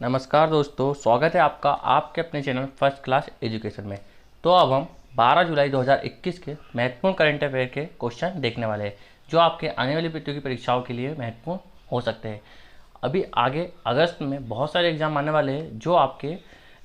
नमस्कार दोस्तों, स्वागत है आपका आपके अपने चैनल फर्स्ट क्लास एजुकेशन में। तो अब हम 12 जुलाई 2021 के महत्वपूर्ण करंट अफेयर के क्वेश्चन देखने वाले हैं जो आपके आने वाली प्रतियोगी परीक्षाओं के लिए महत्वपूर्ण हो सकते हैं। अभी आगे अगस्त में बहुत सारे एग्जाम आने वाले हैं जो आपके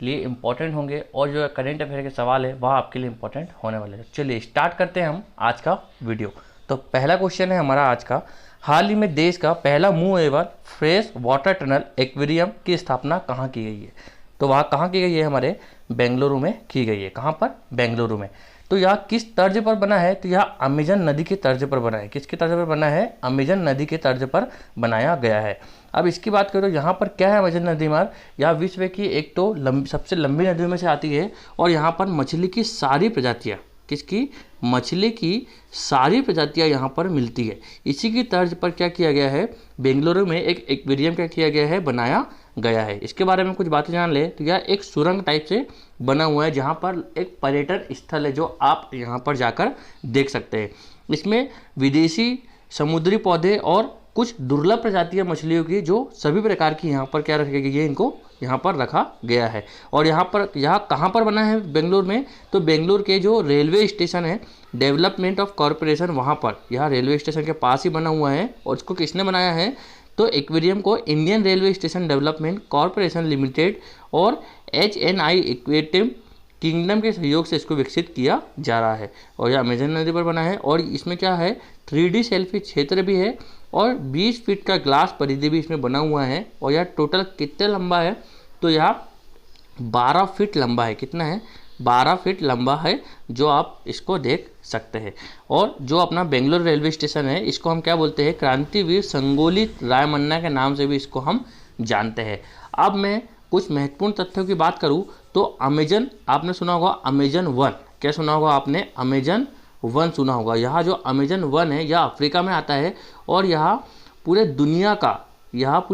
लिए इम्पोर्टेंट होंगे और जो करंट अफेयर के सवाल है वह आपके लिए इम्पोर्टेंट होने वाले हैं। चलिए स्टार्ट करते हैं हम आज का वीडियो। तो पहला क्वेश्चन है हमारा आज का, हाल ही में देश का पहला movable fresh water tunnel aquarium की स्थापना कहाँ की गई है? तो वहाँ कहाँ की गई है? हमारे बेंगलुरु में की गई है। कहाँ पर? बेंगलुरु में। तो यह किस तर्ज पर बना है? तो यह अमेजन नदी के तर्ज पर बना है। किसके तर्ज पर बना है? अमेजन नदी के तर्ज पर बनाया गया है। अब इसकी बात करें तो यहाँ पर क्या है अमेजन नदी में? यह विश्व की एक तो सबसे लंबी नदियों में से आती है और यहाँ पर मछली की सारी प्रजातियाँ, किसकी? मछली की सारी प्रजातियां यहाँ पर मिलती है। इसी की तर्ज पर क्या किया गया है? बेंगलुरु में एक एक्वेरियम क्या किया गया है? बनाया गया है। इसके बारे में कुछ बातें जान ले तो यह एक सुरंग टाइप से बना हुआ है जहाँ पर एक पर्यटन स्थल है जो आप यहाँ पर जाकर देख सकते हैं। इसमें विदेशी समुद्री पौधे और कुछ दुर्लभ प्रजातियां मछलियों की जो सभी प्रकार की यहाँ पर क्या रखी गई है, इनको यहाँ पर रखा गया है। और यहाँ कहाँ पर बना है बेंगलुरु में? तो बेंगलुरु के जो रेलवे स्टेशन है डेवलपमेंट ऑफ कॉरपोरेशन, वहाँ पर, यह रेलवे स्टेशन के पास ही बना हुआ है। और इसको किसने बनाया है? तो एक्वेरियम को Indian railway station development corporation limited और HNI एक्वेटिव किंगडम के सहयोग से इसको विकसित किया जा रहा है। और यह अमेजन नदी पर बना है और इसमें क्या है? 3D सेल्फी क्षेत्र भी है और 20 फीट का ग्लास परिधि भी इसमें बना हुआ है। और यह टोटल कितने लंबा है? तो यह 12 फीट लंबा है। कितना है? 12 फीट लंबा है जो आप इसको देख सकते हैं। और जो अपना बेंगलुरु रेलवे स्टेशन है इसको हम क्या बोलते हैं? क्रांतिवीर संगोली रायमन्ना के नाम से भी इसको हम जानते हैं। अब मैं कुछ महत्वपूर्ण तथ्यों की बात करूं तो अमेजन, आपने सुना होगा अमेजन 1। क्या सुना होगा आपने? अमेजन 1 सुना होगा। यह जो अमेजन 1 है यह अफ्रीका में आता है और यह पूरी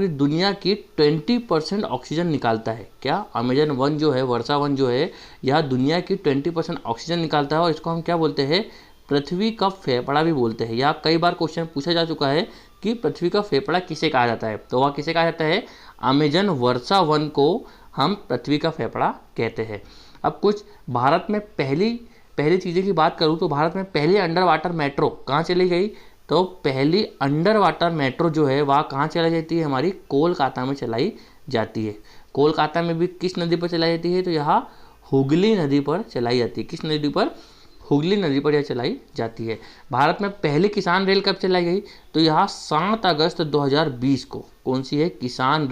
दुनिया की 20% ऑक्सीजन निकालता है। क्या? अमेजन 1 जो है, वर्षा 1 जो है, यह दुनिया की 20% ऑक्सीजन निकालता है और इसको हम क्या बोलते हैं? पृथ्वी का फेफड़ा भी बोलते हैं। यह कई बार क्वेश्चन पूछा जा चुका है कि पृथ्वी का फेफड़ा किसे कहा जाता है? तो वह किसे कहा जाता है? अमेजन वर्षा 1 को हम पृथ्वी का फेफड़ा कहते हैं। अब कुछ भारत में पहली चीज़ें की बात करूँ तो भारत में पहली अंडर वाटर मेट्रो कहाँ चली गई? तो पहली अंडर वाटर मेट्रो जो है वह कहाँ चलाई जाती है? हमारी कोलकाता में चलाई जाती है। कोलकाता में भी किस नदी पर चलाई जाती है? तो यहाँ हुगली नदी पर चलाई जाती है। किस नदी पर? हुगली नदी पर यह चलाई जाती है। भारत में पहली किसान रेल कब चलाई गई? तो यहाँ 7 अगस्त 2020 को। कौन सी है? किसान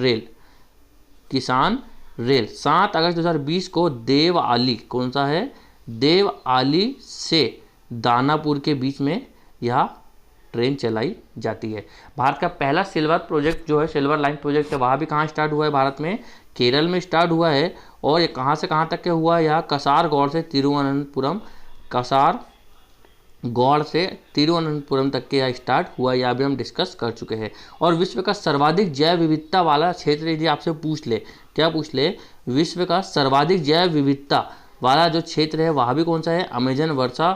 रेल 7 अगस्त 2020 को देवआली, कौन सा है? देवआली से दानापुर के बीच में यह ट्रेन चलाई जाती है। भारत का पहला सिल्वर प्रोजेक्ट जो है, सिल्वर लाइन प्रोजेक्ट है, वह भी कहाँ स्टार्ट हुआ है? भारत में केरल में स्टार्ट हुआ है। और ये कहाँ से कहाँ तक के हुआ है? यह कासारगोड से तिरुवनंतपुरम तक के यह स्टार्ट हुआ। यह भी हम डिस्कस कर चुके हैं। और विश्व का सर्वाधिक जैव विविधता वाला क्षेत्र यदि आपसे पूछ ले, क्या पूछ ले? विश्व का सर्वाधिक जैव विविधता वाला जो क्षेत्र है वह भी कौन सा है? अमेजन वर्षा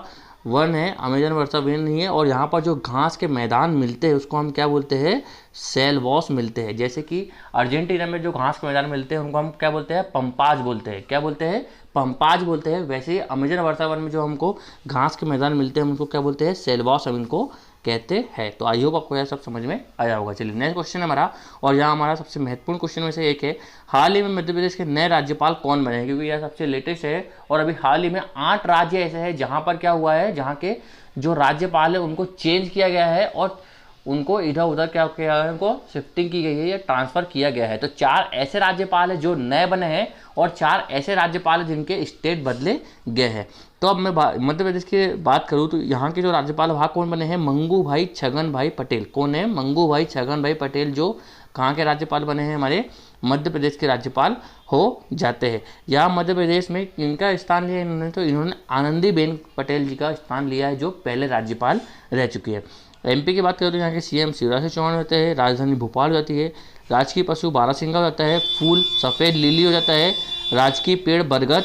1 है। अमेजन वर्षा 1 नहीं है। और यहाँ पर जो घास के मैदान मिलते हैं उसको हम क्या बोलते हैं? सेलवॉस मिलते हैं। जैसे कि अर्जेंटीना में जो घास के मैदान मिलते हैं उनको हम क्या बोलते हैं? पंपाज बोलते हैं। क्या बोलते हैं? पंपाज बोलते हैं। वैसे ही अमेजन वर्षा 1 में जो हमको घास के मैदान मिलते हैं हम उनको क्या बोलते हैं? सेलवॉस हम इनको कहते हैं। तो आई होप आपको यह सब समझ में आया होगा। चलिए नेक्स्ट क्वेश्चन है हमारा, और यहाँ हमारा सबसे महत्वपूर्ण क्वेश्चन में से एक है, हाल ही में मध्य प्रदेश के नए राज्यपाल कौन बने हैं? क्योंकि यह सबसे लेटेस्ट है और अभी हाल ही में 8 राज्य ऐसे हैं जहाँ पर क्या हुआ है, जहाँ के जो राज्यपाल है उनको चेंज किया गया है और उनको इधर उधर क्या किया है, उनको शिफ्टिंग की गई है या ट्रांसफ़र किया गया है। तो 4 ऐसे राज्यपाल हैं जो नए बने हैं और 4 ऐसे राज्यपाल हैं जिनके स्टेट बदले गए हैं। तो अब मैं मध्य प्रदेश की बात करूँ तो यहाँ के जो राज्यपाल वहाँ कौन बने हैं? मंगू भाई छगन भाई पटेल। कौन है? मंगू भाई छगन भाई पटेल, जो कहाँ के राज्यपाल बने हैं? हमारे मध्य प्रदेश के राज्यपाल हो जाते हैं। यहाँ मध्य प्रदेश में इनका स्थान लिया इन्होंने, तो इन्होंने आनंदीबेन पटेल जी का स्थान लिया है जो पहले राज्यपाल रह चुकी है। MP की बात करें तो यहाँ के CM शिवराज सिंह चौहान होते हैं। राजधानी भोपाल हो जाती है। राजकीय पशु बारहसिंगा हो जाता है। फूल सफ़ेद लिली हो जाता है। राजकीय पेड़ बरगद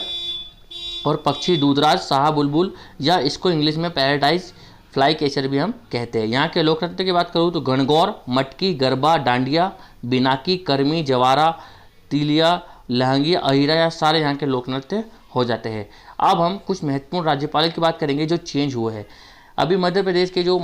और पक्षी दूधराज शाह बुलबुल, या इसको इंग्लिश में पैराडाइज फ्लाई कैचर भी हम कहते हैं। यहाँ के लोक नृत्य की बात करूँ तो गणगौर, मटकी, गरबा, डांडिया, बिनाकी, कर्मी, जवारा, तीलिया, लहंगी, अहिरा, या सारे यहाँ के लोक नृत्य हो जाते हैं। अब हम कुछ महत्वपूर्ण राज्यपालों की बात करेंगे जो चेंज हुए हैं। अभी मध्य प्रदेश के जो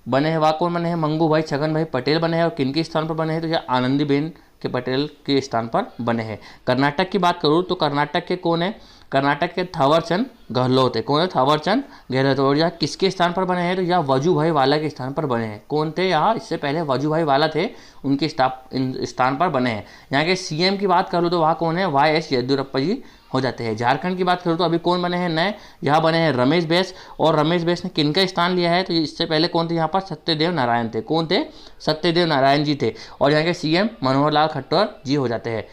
बने हैं वह कौन बने हैं? मंगू भाई छगन भाई पटेल बने हैं। और किनके स्थान पर बने हैं? तो यह आनंदीबेन के पटेल के स्थान पर बने हैं। कर्नाटक की बात करूँ तो कर्नाटक के कौन है? कर्नाटक के थावरचंद गहलोत है। कौन है? थावरचंद गहलोत। और यह किसके स्थान पर बने हैं? तो यह वजूभाई वाला के स्थान पर बने हैं। कौन थे यहाँ? इससे पहले वजूभाई वाला थे, उनके स्थान पर बने हैं। यहाँ के सीएम की बात करूँ तो वहाँ कौन है? YS येदियुरप्पा जी हो जाते हैं। झारखंड की बात करूँ तो अभी कौन बने हैं नए? यहाँ बने हैं रमेश बैस। और रमेश बैस ने किनका स्थान लिया है? तो इससे पहले कौन थे यहाँ पर? सत्यदेव नारायण थे। कौन थे? सत्यदेव नारायण जी थे। और यहाँ के सीएम मनोहर लाल खट्टर जी हो जाते हैं,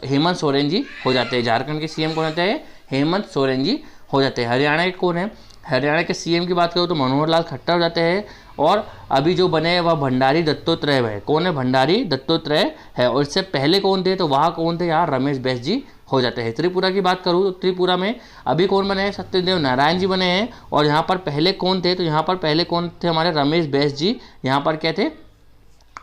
हेमंत सोरेन जी हो जाते हैं। झारखंड के सीएम कौन होते हैं? हेमंत सोरेन जी हो जाते हैं। हरियाणा के कौन है? हरियाणा के सीएम की बात करूँ तो मनोहर लाल खट्टर हो जाते हैं। और अभी जो बने हैं वह भंडारी दत्तात्रेय है। कौन है? भंडारी दत्तात्रेय है। और इससे पहले कौन थे? तो वहाँ कौन थे? यहाँ रमेश बैस जी हो जाते हैं। त्रिपुरा की बात करूँ तो त्रिपुरा में अभी कौन बने हैं? सत्यदेव नारायण जी बने हैं। और यहाँ पर पहले कौन थे? तो यहाँ पर पहले कौन थे? हमारे रमेश बैस जी यहाँ पर क्या थे?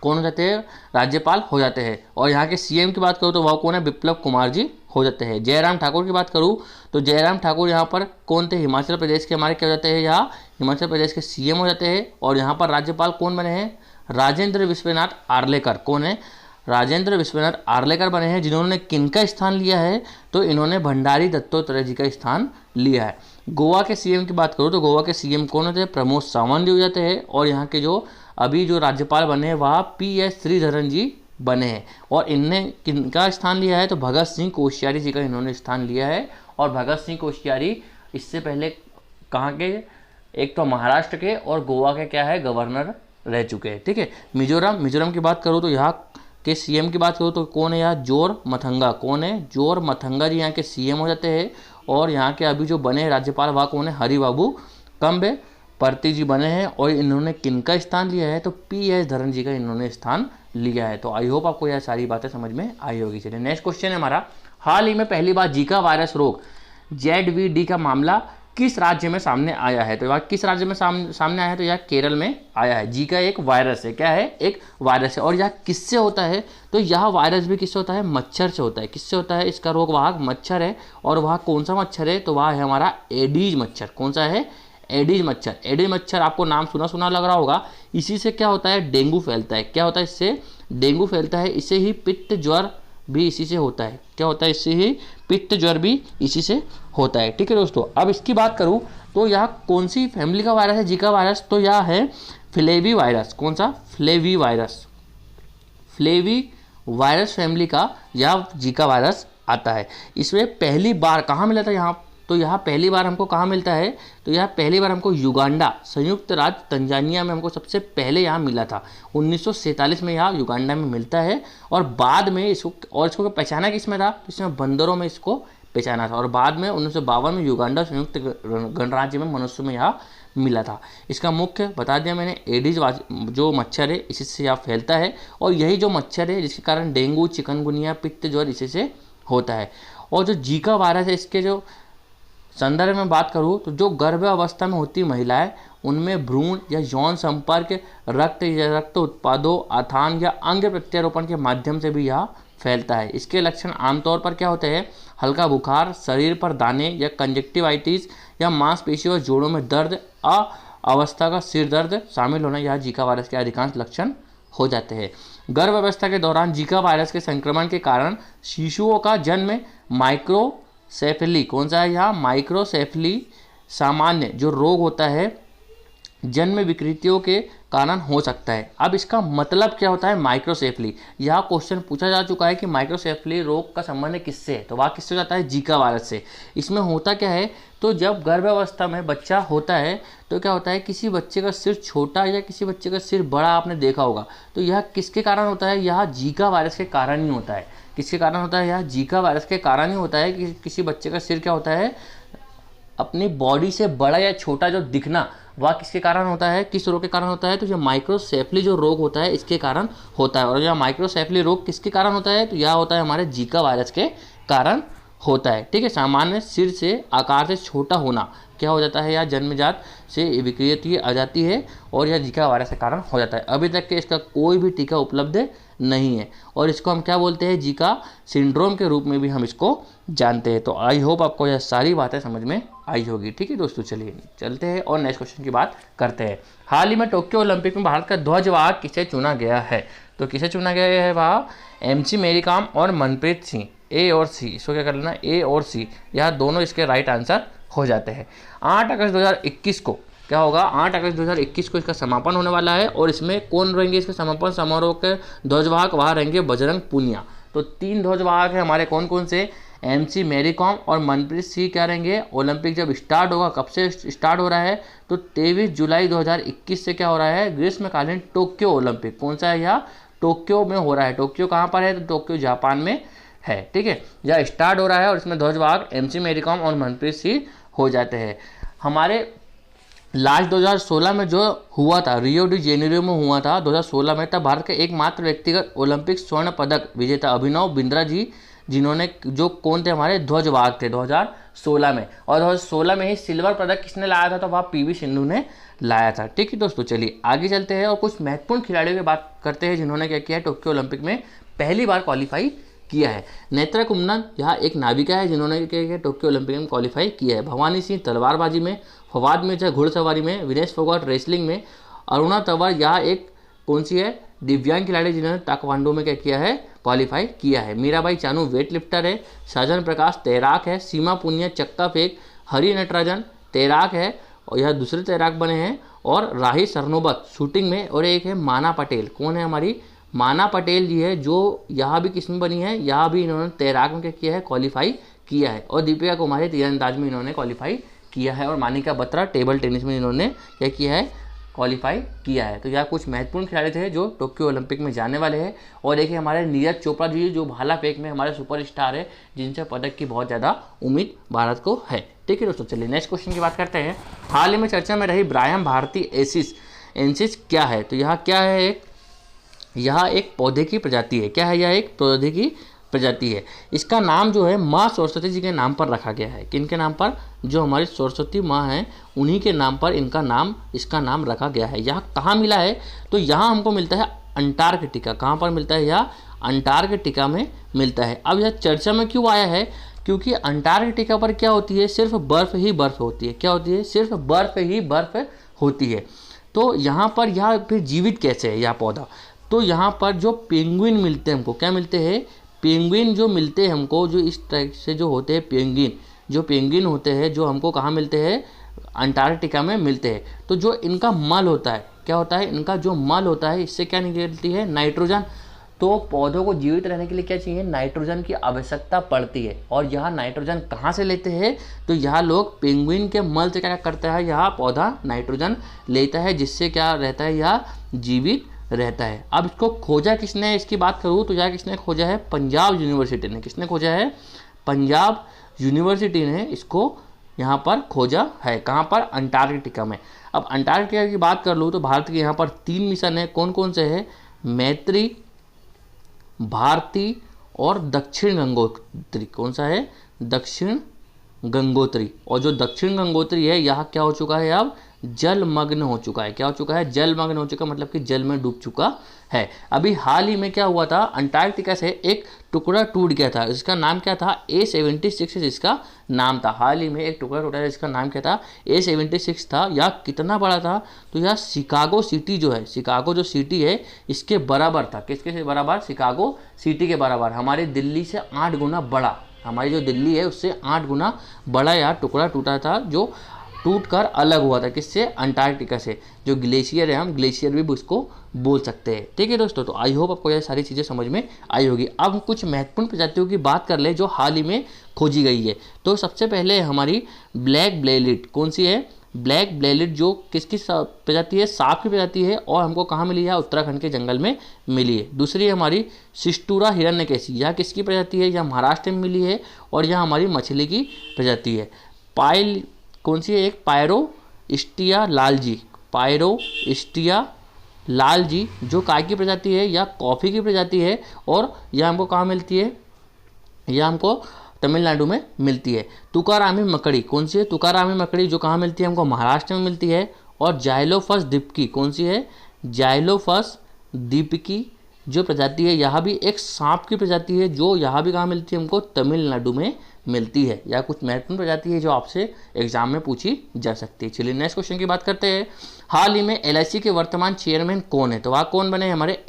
कौन हो जाते हैं? राज्यपाल हो जाते हैं। और यहाँ के सीएम की बात करूँ तो वह कौन है? विप्लव कुमार जी हो जाते हैं। जयराम ठाकुर की बात करूँ तो जयराम ठाकुर यहाँ पर कौन थे? हिमाचल प्रदेश के हमारे क्या हो जाते हैं? यहाँ हिमाचल प्रदेश के सीएम हो जाते हैं। और यहाँ पर राज्यपाल कौन बने हैं? राजेंद्र विश्वनाथ आर्लेकर। कौन है? राजेंद्र विश्वनाथ आर्लेकर बने हैं। जिन्होंने किनका स्थान लिया है? तो इन्होंने भंडारी दत्तात्रेय जी का स्थान लिया है। गोवा के सीएम की बात करूँ तो गोवा के सीएम कौन होते हैं? प्रमोद सावंत जी हो जाते हैं। और यहाँ के जो अभी जो राज्यपाल बने हैं वह PS श्रीधरन जी बने हैं। और इनने किनका स्थान लिया है? तो भगत सिंह कोश्यारी जी का इन्होंने स्थान लिया है। और भगत सिंह कोश्यारी इससे पहले कहाँ के? एक तो महाराष्ट्र के और गोवा के क्या है? गवर्नर रह चुके हैं। ठीक है। मिजोरम की बात करूँ तो यहाँ के सीएम की बात करूँ तो कौन है? यहाँ जोर मथंगा। कौन है? जोर मथंगा जी यहाँ के सीएम हो जाते हैं। और यहाँ के अभी जो बने राज्यपाल वह कौन है? हरिबाबू कंबे पर्ती जी बने हैं। और इन्होंने किनका स्थान लिया है? तो PS धरन जी का इन्होंने स्थान लिया है। तो आई होप आपको यह सारी बातें समझ में आई होगी। चलिए नेक्स्ट क्वेश्चन है हमारा, हाल ही में पहली बार जीका वायरस रोग ZVD का मामला किस राज्य में सामने आया है? तो यह किस राज्य में सामने आया है? तो यह केरल में आया है। जीका एक वायरस है। क्या है? एक वायरस है। और यह किससे होता है? तो यह वायरस भी किससे होता है? मच्छर से होता है। किससे होता है? इसका रोग वाहक मच्छर है। और वह कौन सा मच्छर है? तो वह है हमारा एडीज मच्छर। कौन सा है? एडीज मच्छर। एडीज मच्छर आपको नाम सुना लग रहा होगा। इसी से क्या होता है? डेंगू फैलता है। क्या होता है? इससे डेंगू फैलता है। इससे ही पित्त ज्वर भी इसी से होता है। क्या होता है? इससे ही पित्त ज्वर भी इसी से होता है। ठीक है दोस्तों। अब इसकी बात करूं तो यह कौन सी फैमिली का वायरस है? Zika virus. तो यह है फ्लेवी वायरस। कौन सा? Flavi virus. Flavi virus family का यह जीका वायरस आता है। इसमें पहली बार कहाँ मिला था? यहाँ तो यहाँ पहली बार हमको कहाँ मिलता है? तो यहाँ पहली बार हमको युगांडा, संयुक्त राज्य तंजानिया में हमको सबसे पहले यहाँ मिला था। 1947 में यहाँ युगांडा में मिलता है। और बाद में इसको पहचाना किस में था? तो इसमें बंदरों में इसको पहचाना था। और बाद में 1952 में युगांडा संयुक्त गणराज्य में मनुष्य में यहाँ मिला था। इसका मुख्य बता दिया मैंने, एडीज जो मच्छर है इसी से यहाँ फैलता है। और यही जो मच्छर है जिसके कारण डेंगू, चिकनगुनिया, पित्त ज्वर इसी से होता है। और जो जीका वायरस है इसके जो संदर्भ में बात करूँ तो जो गर्भावस्था में होती महिलाएं उनमें भ्रूण या यौन संपर्क, रक्त उत्पादों, आथान या अंग प्रत्यारोपण के माध्यम से भी यह फैलता है। इसके लक्षण आमतौर पर क्या होते हैं? हल्का बुखार, शरीर पर दाने या कंजक्टिवाइटिस या मांसपेशियों और जोड़ों में दर्द, अवस्था का सिर दर्द शामिल होना यह जीका वायरस के अधिकांश लक्षण हो जाते हैं। गर्भावस्था के दौरान जीका वायरस के संक्रमण के कारण शिशुओं का जन्म माइक्रोसेफेली, कौन सा है यहाँ? माइक्रोसेफेली सामान्य जो रोग होता है जन्म विकृतियों के कारण हो सकता है। अब इसका मतलब क्या होता है माइक्रोसेफेली? यह क्वेश्चन पूछा जा चुका है कि माइक्रोसेफेली रोग का संबंध किससे है? तो वह किससे जाता है? जीका वायरस से। इसमें होता क्या है? तो जब गर्भावस्था में बच्चा होता है तो क्या होता है, किसी बच्चे का सिर छोटा या किसी बच्चे का सिर बड़ा आपने देखा होगा, तो यह किसके कारण होता है? यह जीका वायरस के कारण ही होता है। किसके कारण होता है? यह जीका वायरस के कारण ही होता है कि किसी बच्चे का सिर क्या होता है, अपनी बॉडी से बड़ा या छोटा जो दिखना, वह किसके कारण होता है? किस रोग के कारण होता है? तो यह माइक्रोसेफेली जो रोग होता है इसके कारण होता है। और यह माइक्रोसेफेली रोग किसके कारण होता है? तो यह होता है हमारे जीका वायरस के कारण होता है। ठीक है। सामान्य सिर से आकार से छोटा होना क्या हो जाता है? यह जन्मजात से विकृति आ जाती है और यह जीका वायरस के कारण हो जाता है। अभी तक के इसका कोई भी टीका उपलब्ध नहीं है, और इसको हम क्या बोलते हैं, जीका सिंड्रोम के रूप में भी हम इसको जानते हैं। तो आई होप आपको यह सारी बातें समझ में आई होगी। ठीक है दोस्तों, चलिए चलते हैं और नेक्स्ट क्वेश्चन की बात करते हैं। हाल ही में टोक्यो ओलंपिक में भारत का ध्वजवाहक किसे चुना गया है? तो किसे चुना गया है? वह एमसी मेरीकॉम और मनप्रीत सिंह। ए और सी, इसको क्या कर लेना, ए और सी, यह दोनों इसके राइट आंसर हो जाते हैं। 8 अगस्त 2021 को क्या होगा? 8 अगस्त 2021 को इसका समापन होने वाला है, और इसमें कौन रहेंगे इसके समापन समारोह के ध्वजवाहक? वहाँ रहेंगे बजरंग पूनिया। तो 3 ध्वजवाहक है हमारे, कौन कौन से? एमसी मेरीकॉम और मनप्रीत सिंह क्या रहेंगे? ओलंपिक जब स्टार्ट होगा, कब से स्टार्ट हो रहा है? तो 23 जुलाई 2021 से क्या हो रहा है? ग्रीष्मकालीन टोक्यो ओलंपिक। कौन सा है? यह टोक्यो में हो रहा है। टोक्यो कहाँ पर है? तो टोक्यो जापान में है। ठीक है, यह स्टार्ट हो रहा है, और इसमें ध्वजवाहक एमसी मेरीकॉम और मनप्रीत सिंह हो जाते हैं। हमारे लास्ट 2016 में जो हुआ था, रियो डी जेनेरियो में हुआ था 2016 में, तब भारत के एकमात्र व्यक्तिगत ओलंपिक स्वर्ण पदक विजेता अभिनव बिंद्रा जी, जिन्होंने जो कौन थे? हमारे ध्वजवाहक थे 2016 में। और 2016 में ही सिल्वर पदक किसने लाया था? तो वह पीवी सिंधु ने लाया था। ठीक है दोस्तों, चलिए आगे चलते हैं और कुछ महत्वपूर्ण खिलाड़ियों की बात करते हैं जिन्होंने क्या किया है? टोक्यो ओलंपिक में पहली बार क्वालिफाई किया है। नेत्रा कुम्मन यहाँ एक नाविका है जिन्होंने क्या किया? टोक्यो ओलंपिक में क्वालिफाई किया है। भवानी सिंह तलवारबाजी में, फवाद मिर्जा घुड़सवारी में, विनेश फोगाट रेसलिंग में, अरुणा तंवर यहाँ एक कौन सी है? दिव्यांग खिलाड़ी जिन्होंने ताइक्वांडो में क्या किया है? क्वालिफाई किया है। मीराबाई चानू वेट लिफ्टर है। साजन प्रकाश तैराक है। सीमा पुनिया चक्का फेंक। हरि नटराजन तैराक है, और यह दूसरे तैराक बने हैं। और राही सरनोबत शूटिंग में, और एक है माना पटेल। कौन है? हमारी माना पटेल जी है, जो यहाँ भी किसमें बनी है? यहाँ भी इन्होंने तैराक में क्या किया है? क्वालिफाई किया है। और दीपिका कुमारी तीरंदाज में इन्होंने क्वालिफाई किया है। और मानिका बत्रा टेबल टेनिस में इन्होंने क्या किया है? क्वालिफाई किया है। तो यह कुछ महत्वपूर्ण खिलाड़ी थे जो टोक्यो ओलंपिक में जाने वाले हैं। और देखिए हमारे नीरज चोपड़ा जी जो भाला फेंक में हमारे सुपरस्टार है, जिनसे पदक की बहुत ज़्यादा उम्मीद भारत को है। ठीक है दोस्तों, चलिए नेक्स्ट क्वेश्चन की बात करते हैं। हाल ही में चर्चा में रही ब्रायम भारती एंसिस क्या है? तो यह क्या है? यह एक पौधे की प्रजाति है। क्या है? यह एक पौधे की प्रजाति है। इसका नाम जो है माँ सरस्वती जी के नाम पर रखा गया है। किनके नाम पर? जो हमारी सरस्वती माँ हैं, उन्हीं के नाम पर इसका नाम रखा गया है। यह कहाँ मिला है? तो यहाँ हमको मिलता है अंटार्कटिका। कहाँ पर मिलता है? यह अंटार्कटिका में मिलता है। अब यह चर्चा में क्यों आया है? क्योंकि अंटार्कटिका पर क्या होती है? सिर्फ बर्फ़ ही बर्फ़ होती है। क्या होती है? सिर्फ बर्फ़ ही बर्फ़ होती है। तो यहाँ पर यह फिर जीवित कैसे है यह पौधा? तो यहाँ पर जो पेंगुइन मिलते हैं हमको, क्या मिलते हैं? पेंगुइन जो मिलते हैं हमको, जो इस टाइप से जो होते हैं पेंगुइन होते हैं, जो हमको कहाँ मिलते हैं? अंटार्कटिका में मिलते हैं। तो जो इनका मल होता है, क्या होता है? इनका जो मल होता है, इससे क्या निकलती है? नाइट्रोजन। तो पौधों को जीवित रहने के लिए क्या चाहिए? नाइट्रोजन की आवश्यकता पड़ती है। और यहाँ नाइट्रोजन कहाँ से लेते हैं? तो यहाँ लोग पेंगुइन के मल से क्या करता है? यहाँ पौधा नाइट्रोजन लेता है, जिससे क्या रहता है? यह जीवित रहता है। अब इसको खोजा किसने? इसकी बात करूँ तो यह किसने खोजा है? पंजाब यूनिवर्सिटी ने। किसने खोजा है? पंजाब यूनिवर्सिटी ने इसको यहाँ पर खोजा है। कहाँ पर? अंटार्कटिका में। अब अंटार्कटिका की बात कर लूँ तो भारत के यहाँ पर 3 मिशन है। कौन कौन से है? मैत्री, भारती और दक्षिण गंगोत्री। कौन सा है? दक्षिण गंगोत्री। और जो दक्षिण गंगोत्री है, यह क्या हो चुका है? अब जलमग्न हो चुका है। क्या हो चुका है? जलमग्न हो चुका, मतलब कि जल में डूब चुका है। अभी हाल ही में क्या हुआ था? अंटार्कटिका से एक टुकड़ा टूट गया था। इसका नाम क्या था? A76 इसका नाम था। हाल ही में एक टुकड़ा टूटा था, इसका नाम क्या था? A76 था। यह कितना बड़ा था? तो यह शिकागो सिटी जो है, शिकागो जो सिटी है, इसके बराबर था। किसके से बराबर? शिकागो सिटी के बराबर। हमारी दिल्ली से 8 गुना बड़ा, हमारी जो दिल्ली है उससे 8 गुना बड़ा यह टुकड़ा टूटा था, जो टूट कर अलग हुआ था। किससे? अंटार्कटिका से। जो ग्लेशियर है, हम ग्लेशियर भी उसको बोल सकते हैं। ठीक है दोस्तों, तो आई होप आपको ये सारी चीज़ें समझ में आई होगी। अब कुछ महत्वपूर्ण प्रजातियों की बात कर ले जो हाल ही में खोजी गई है। तो सबसे पहले हमारी ब्लैक ब्लेलिट। कौन सी है? ब्लैक ब्लेलिट, जो किसकी प्रजाति है? सांप की प्रजाति है। और हमको कहाँ मिली है? उत्तराखंड के जंगल में मिली है। दूसरी हमारी सिस्टूरा हिरण्यकेशी। यह किसकी प्रजाति है? यह महाराष्ट्र में मिली है, और यह हमारी मछली की प्रजाति है। पाइल कौन सी है? एक पायरोस्टिया लालजी। पायरोस्टिया लालजी जो काय की प्रजाति है? या कॉफ़ी की प्रजाति है। और यह हमको कहाँ मिलती है? यह हमको तमिलनाडु में मिलती है। तुकारामी मकड़ी। कौन सी है? तुकारामी मकड़ी जो कहाँ मिलती है? हमको महाराष्ट्र में मिलती है। और जाइलोफस दीपकी। कौन सी है? जाइलोफस दीपकी जो प्रजाति है यह भी एक सांप की प्रजाति है, जो यहाँ भी कहाँ मिलती है हमको, तमिलनाडु में मिलती है। या कुछ महत्वपूर्ण प्रजाति है जो आपसे एग्जाम में पूछी जा सकती है। चलिए नेक्स्ट क्वेश्चन की बात करते हैं। हाल ही में LIC के वर्तमान चेयरमैन कौन है? तो वहाँ कौन बने हैं? हमारे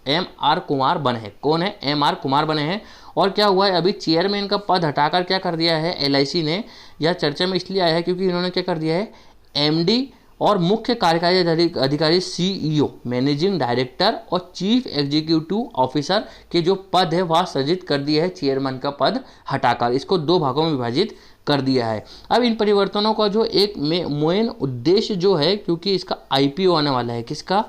MR कुमार बने हैं। कौन है? MR कुमार बने हैं। और क्या हुआ है, अभी चेयरमैन का पद हटाकर क्या कर दिया है LIC ने? यह चर्चा में इसलिए आया है क्योंकि इन्होंने क्या कर दिया है, MD और मुख्य कार्यकारी अधिकारी CEO, मैनेजिंग डायरेक्टर और चीफ एग्जीक्यूटिव ऑफिसर के जो पद है वह सृजित कर दिया है चेयरमैन का पद हटाकर। इसको 2 भागों में विभाजित कर दिया है। अब इन परिवर्तनों का जो एक मेन उद्देश्य जो है, क्योंकि इसका IPO आने वाला है, किसका?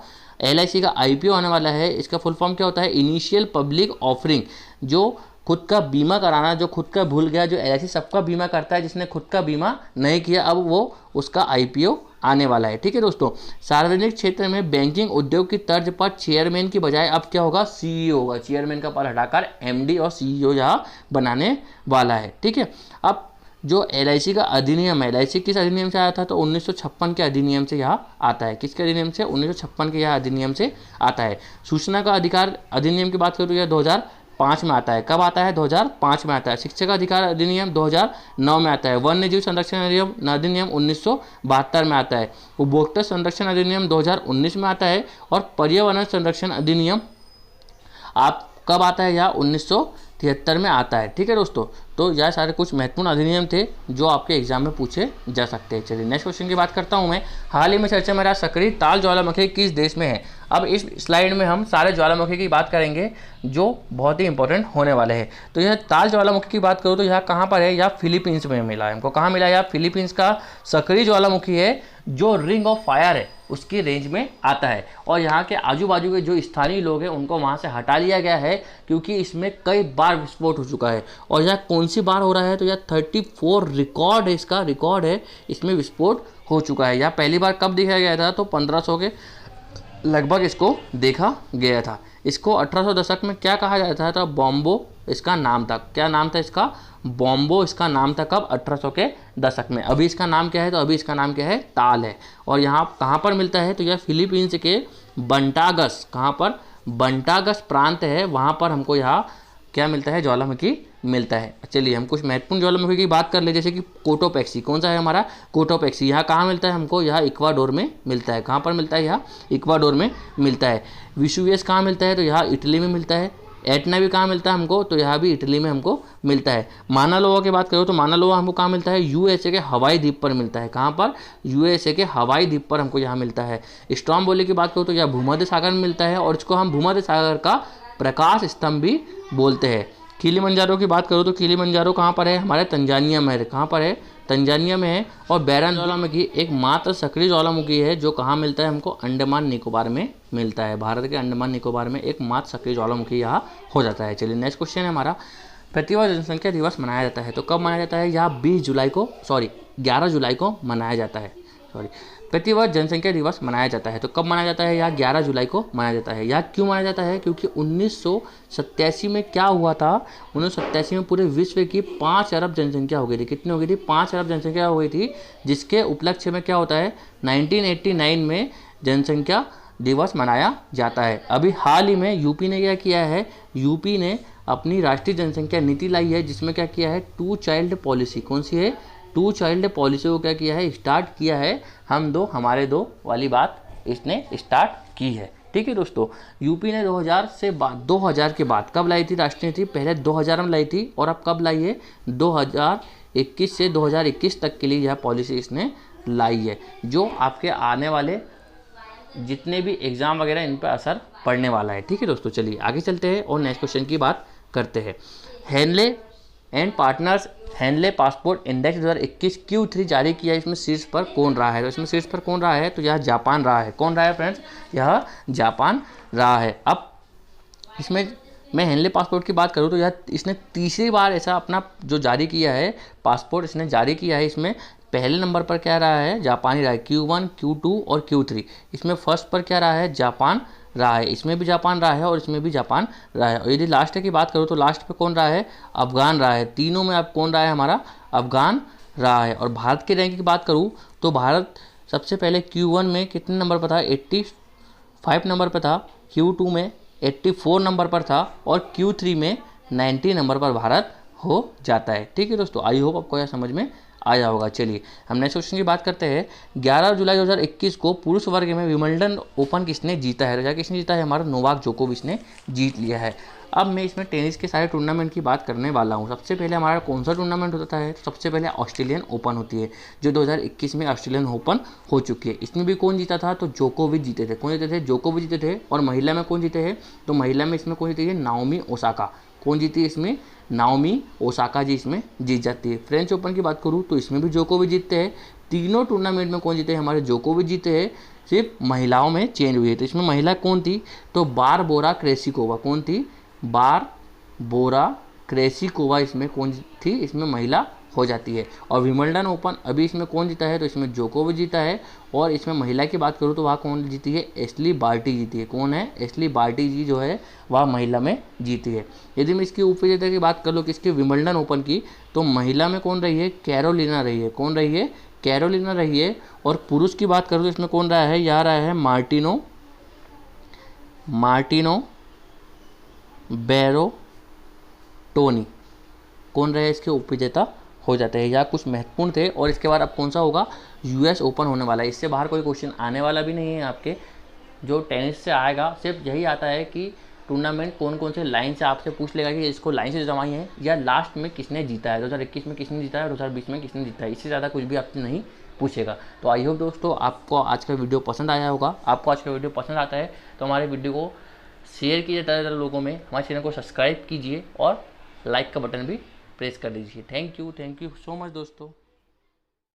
LIC का IPO आने वाला है। इसका फुल फॉर्म क्या होता है? Initial public offering. जो खुद का बीमा कराना, जो खुद का भूल गया, जो LIC सबका बीमा करता है, जिसने खुद का बीमा नहीं किया, अब वो उसका IPO आने वाला है। ठीक है दोस्तों, सार्वजनिक क्षेत्र में बैंकिंग उद्योग की तर्ज पर चेयरमैन की बजाय अब क्या होगा? CEO होगा। चेयरमैन का पद हटाकर MD और CEO यहाँ बनाने वाला है। ठीक है, अब जो LIC का अधिनियम है, LIC किस अधिनियम से आया था? तो 1956 के अधिनियम से यहाँ आता है। किसके अधिनियम से? 1956 के यहाँ अधिनियम से आता है। सूचना का अधिकार अधिनियम की बात करूँ तो यह 2005 में आता है। कब आता है? 2005 में आता है। शिक्षा का अधिकार अधिनियम 2009 में आता है। वन्य जीव संरक्षण अधिनियम 1972 में आता है। उपभोक्ता संरक्षण अधिनियम 2019 में आता है। और पर्यावरण संरक्षण अधिनियम आप कब आता है? यहाँ 1973 में आता है। ठीक है दोस्तों, तो यह सारे कुछ महत्वपूर्ण अधिनियम थे जो आपके एग्जाम में पूछे जा सकते हैं। चलिए नेक्स्ट क्वेश्चन की बात करता हूं मैं। हाल ही में चर्चा में रहा सक्रिय ताल ज्वालामुखी किस देश में है? अब इस स्लाइड में हम सारे ज्वालामुखी की बात करेंगे जो बहुत ही इंपॉर्टेंट होने वाले हैं। तो यह ताल ज्वालामुखी की बात करूँ तो यह कहाँ पर है? यह फिलीपींस में मिला है हमको। कहाँ मिला? यह फिलीपींस का सक्रिय ज्वालामुखी है जो रिंग ऑफ फायर है उसकी रेंज में आता है। और यहाँ के आजू बाजू के जो स्थानीय लोग हैं उनको वहाँ से हटा लिया गया है क्योंकि इसमें कई बार विस्फोट हो चुका है। और यह कौन सी बार हो रहा है? तो यह 34 रिकॉर्ड है, इसका रिकॉर्ड है, इसमें विस्फोट हो चुका है। यह पहली बार कब देखा गया था? तो 1500 के लगभग इसको देखा गया था। इसको 1800 दशक में क्या कहा जाता था? बॉम्बो इसका नाम था। क्या नाम था इसका? बॉम्बो इसका नाम था। कब? 1800 के दशक में। अभी इसका नाम क्या है? तो अभी इसका नाम क्या है? ताल है। और यहाँ कहाँ पर मिलता है? तो यह फिलीपींस के बंटागस, कहाँ पर? बंटागस प्रांत है, वहाँ पर हमको यहाँ क्या मिलता है? ज्वालामुखी मिलता है। चलिए हम कुछ महत्वपूर्ण ज्वालामुखी की बात कर ले, जैसे कि कोटोपैक्सी। कौन सा है हमारा? कोटोपैक्सी। यहाँ कहाँ मिलता है हमको? यहाँ इक्वाडोर में मिलता है। कहाँ पर मिलता है? यहाँ इक्वाडोर में मिलता है। विसुवियस कहाँ मिलता है? तो यहाँ इटली में मिलता है। एटना भी कहाँ मिलता है हमको? तो यहाँ भी इटली में हमको मिलता है। माना लोआ की बात करो तो माना लोआ हमको कहाँ मिलता है? USA के हवाई द्वीप पर मिलता है। कहाँ पर? USA के हवाई द्वीप पर हमको यहाँ मिलता है। स्ट्रॉम्बोली की बात करो तो यह भूमध्य सागर में मिलता है और इसको हम भूमध्य सागर का प्रकाश स्तंभ भी बोलते हैं। किलिमंजारो की बात करो तो किलिमंजारो कहाँ पर है? हमारे तंजानिया में है। कहाँ पर है? तंजानिया में है। और बैरन ज्वालामुखी एकमात्र सक्रिय ज्वालामुखी है जो कहाँ मिलता है हमको? अंडमान निकोबार में मिलता है। भारत के अंडमान निकोबार में एकमात्र सक्रिय ज्वालामुखी यहाँ हो जाता है। चलिए नेक्स्ट क्वेश्चन है हमारा, प्रतिवर्ष जनसंख्या दिवस मनाया जाता है। तो कब मनाया जाता है? यहाँ 11 जुलाई को मनाया जाता है। प्रतिवर्ष जनसंख्या दिवस मनाया जाता है। तो कब मनाया जाता है? यहाँ 11 जुलाई को मनाया जाता है। यह क्यों मनाया जाता है? क्योंकि 1987 में क्या हुआ था? 1987 में पूरे विश्व की 5 अरब जनसंख्या हो गई थी। कितनी हो गई थी? 5 अरब जनसंख्या हो गई थी, जिसके उपलक्ष्य में क्या होता है? 1989 में जनसंख्या दिवस मनाया जाता है। अभी हाल ही में यूपी ने क्या किया है? यूपी ने अपनी राष्ट्रीय जनसंख्या नीति लाई है, जिसमें क्या किया है? 2 चाइल्ड पॉलिसी। कौन सी है? 2 चाइल्ड पॉलिसी को क्या किया है? स्टार्ट किया है। हम दो हमारे दो वाली बात इसने स्टार्ट की है। ठीक है दोस्तों, यूपी ने 2000 के बाद कब लाई थी राष्ट्रीय नीति? पहले 2000 में लाई थी और अब कब लाई है? 2021 से 2021 तक के लिए यह पॉलिसी इसने लाई है, जो आपके आने वाले जितने भी एग्जाम वगैरह इन पर असर पड़ने वाला है। ठीक है दोस्तों, चलिए आगे चलते हैं और नेक्स्ट क्वेश्चन की बात करते हैं। Henley and partners Henley passport index 2021 Q3 जारी किया। इसमें शीर्ष पर कौन रहा है? तो इसमें शीर्ष पर कौन रहा है? तो यह जापान रहा है। कौन रहा है फ्रेंड्स? यह जापान रहा है। अब इसमें मैं हेनले पासपोर्ट की बात करूँ तो यह इसने तीसरी बार ऐसा अपना जो जारी किया है पासपोर्ट इसने जारी किया है। इसमें पहले नंबर पर क्या रहा है? जापानी रहा है। Q1, Q2 और Q3। इसमें फर्स्ट पर क्या रहा है? जापान रहा है। इसमें भी जापान रहा है और इसमें भी जापान रहा है। और यदि लास्ट की बात करूँ तो लास्ट पे कौन रहा है? अफगान रहा है। तीनों में अब कौन रहा है? हमारा अफगान रहा है। और भारत के रैंक की बात करूँ तो भारत सबसे पहले Q1 में कितने नंबर पर था? 85 नंबर पर था। Q2 में 84 नंबर पर था और Q3 में 90 नंबर पर भारत हो जाता है। ठीक है दोस्तों, आई होप आपको यह समझ में आया होगा। चलिए हम नेक्स्ट क्वेश्चन की बात करते हैं। 11 जुलाई 2021 को पुरुष वर्ग में विंबलडन ओपन किसने जीता है? किसने जीता है? हमारा नोवाक जोकोविच ने जीत लिया है। अब मैं इसमें टेनिस के सारे टूर्नामेंट की बात करने वाला हूँ। सबसे पहले हमारा कौन सा टूर्नामेंट होता है? सबसे पहले ऑस्ट्रेलियन ओपन होती है, जो 2021 में ऑस्ट्रेलियन ओपन हो चुकी है। इसमें भी कौन जीता था? तो जोकोविच जीते थे। कौन जीते थे? जोकोविच जीते थे। और महिला में कौन जीते हैं? तो महिला में इसमें कौन जीती है? Naomi Osaka. कौन जीती है इसमें? नाओमी ओसाका जी इसमें जीत जाती है। फ्रेंच ओपन की बात करूँ तो इसमें भी जोकोविच जीतते हैं। तीनों टूर्नामेंट में कौन जीते हैं? हमारे जोकोविच जीते हैं। सिर्फ महिलाओं में चेंज हुई है। तो इसमें महिला कौन थी? तो बारबोरा क्रेसिकोवा। कौन थी? बारबोरा क्रेसिकोवा इसमें कौन थी? इसमें महिला हो जाती है। और विंबलडन ओपन अभी इसमें कौन जीता है? तो इसमें जोकोविच जीता है। और इसमें महिला की बात करूँ तो वहाँ कौन जीती है? एशली बार्टी जीती है। कौन है? एशली बार्टी जी जो है वह महिला में जीती है। यदि मैं इसकी उपविजेता की बात कर लूँ किसकी? विंबलडन ओपन की, तो महिला में कौन रही है? कैरोलिना रही है। कौन रही है? कैरोलिना रही है। और पुरुष की बात करूँ तो इसमें कौन रहा है? यह रहा है मार्टिनो बेरोटोनी। कौन रहे? इसके उपविजेता हो जाते हैं। या कुछ महत्वपूर्ण थे। और इसके बाद अब कौन सा होगा? यूएस ओपन होने वाला है। इससे बाहर कोई क्वेश्चन आने वाला भी नहीं है आपके। जो टेनिस से आएगा सिर्फ यही आता है कि टूर्नामेंट कौन कौन से लाइन से आपसे पूछ लेगा कि इसको लाइन से जमाई है, या लास्ट में किसने जीता है, 2021 में किसने जीता है, 2020 में किसने जीता है। इससे ज़्यादा कुछ भी आपसे नहीं पूछेगा। तो आई होप दोस्तों आपको आज का वीडियो पसंद आया होगा। आपको आज का वीडियो पसंद आता है तो हमारे वीडियो को शेयर कीजिए ज़्यादा लोगों में, हमारे चैनल को सब्सक्राइब कीजिए और लाइक का बटन भी प्रेस कर दीजिए। थैंक यू सो मच दोस्तों।